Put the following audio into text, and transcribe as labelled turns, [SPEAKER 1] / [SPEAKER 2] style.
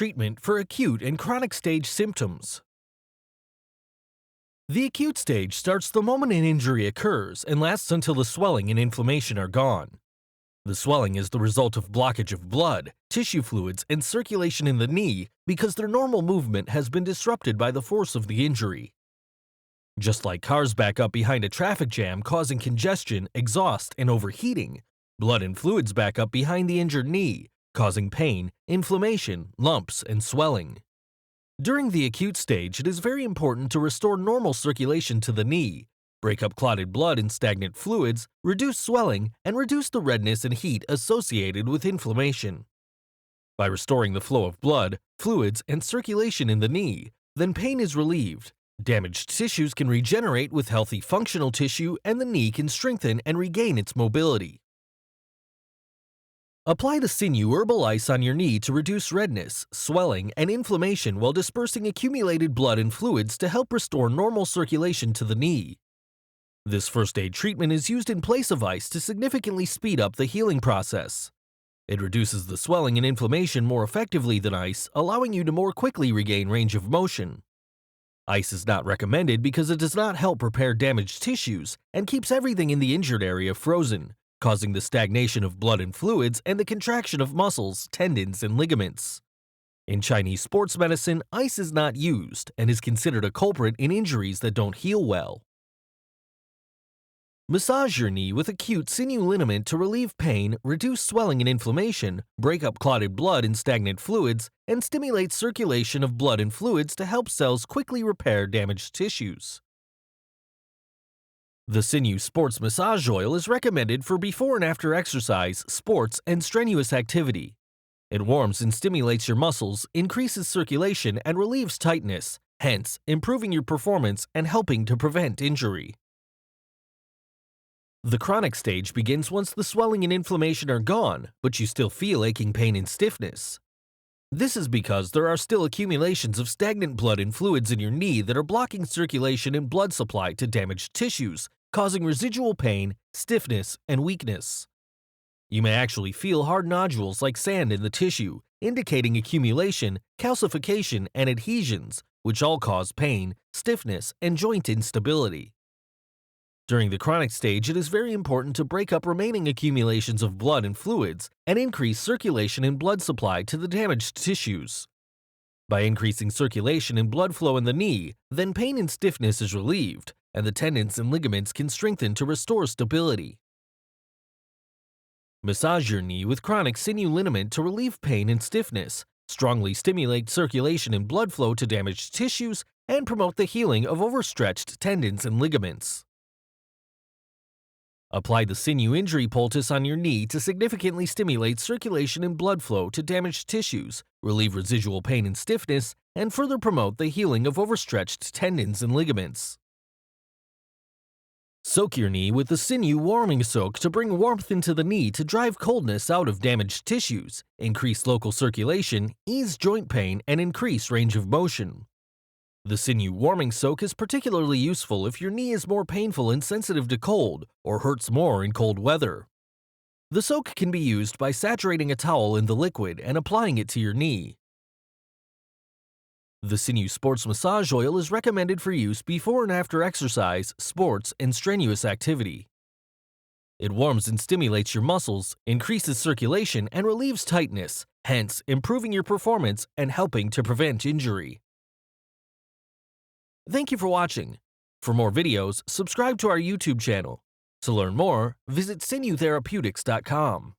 [SPEAKER 1] treatment for acute and chronic stage symptoms. The acute stage starts the moment an injury occurs and lasts until the swelling and inflammation are gone. The swelling is the result of blockage of blood, tissue fluids, and circulation in the knee because their normal movement has been disrupted by the force of the injury. Just like cars back up behind a traffic jam causing congestion, exhaust, and overheating, blood and fluids back up behind the injured knee, causing pain, inflammation, lumps, and swelling. During the acute stage, it is very important to restore normal circulation to the knee, break up clotted blood and stagnant fluids, reduce swelling, and reduce the redness and heat associated with inflammation. By restoring the flow of blood, fluids, and circulation in the knee, then pain is relieved, damaged tissues can regenerate with healthy functional tissue, and the knee can strengthen and regain its mobility. Apply the Sinew Herbal Ice on your knee to reduce redness, swelling, and inflammation while dispersing accumulated blood and fluids to help restore normal circulation to the knee. This first aid treatment is used in place of ice to significantly speed up the healing process. It reduces the swelling and inflammation more effectively than ice, allowing you to more quickly regain range of motion. Ice is not recommended because it does not help repair damaged tissues and keeps everything in the injured area frozen, causing the stagnation of blood and fluids and the contraction of muscles, tendons, and ligaments. In Chinese sports medicine, ice is not used and is considered a culprit in injuries that don't heal well. Massage your knee with acute sinew liniment to relieve pain, reduce swelling and inflammation, break up clotted blood and stagnant fluids, and stimulate circulation of blood and fluids to help cells quickly repair damaged tissues. The Sinew Sports Massage Oil is recommended for before and after exercise, sports, and strenuous activity. It warms and stimulates your muscles, increases circulation, and relieves tightness, hence improving your performance and helping to prevent injury. The chronic stage begins once the swelling and inflammation are gone, but you still feel aching pain and stiffness. This is because there are still accumulations of stagnant blood and fluids in your knee that are blocking circulation and blood supply to damaged tissues, causing residual pain, stiffness, and weakness. You may actually feel hard nodules like sand in the tissue, indicating accumulation, calcification, and adhesions, which all cause pain, stiffness, and joint instability. During the chronic stage, it is very important to break up remaining accumulations of blood and fluids and increase circulation and blood supply to the damaged tissues. By increasing circulation and blood flow in the knee, then pain and stiffness is relieved, and the tendons and ligaments can strengthen to restore stability. Massage your knee with chronic sinew liniment to relieve pain and stiffness, strongly stimulate circulation and blood flow to damaged tissues, and promote the healing of overstretched tendons and ligaments. Apply the Sinew Injury Poultice on your knee to significantly stimulate circulation and blood flow to damaged tissues, relieve residual pain and stiffness, and further promote the healing of overstretched tendons and ligaments. Soak your knee with the Sinew Warming Soak to bring warmth into the knee to drive coldness out of damaged tissues, increase local circulation, ease joint pain, and increase range of motion. The Sinew Warming Soak is particularly useful if your knee is more painful and sensitive to cold or hurts more in cold weather. The soak can be used by saturating a towel in the liquid and applying it to your knee. The Sinew Sports Massage Oil is recommended for use before and after exercise, sports, and strenuous activity. It warms and stimulates your muscles, increases circulation, and relieves tightness, hence improving your performance and helping to prevent injury. Thank you for watching. For more videos, subscribe to our YouTube channel. To learn more, visit sinewtherapeutics.com.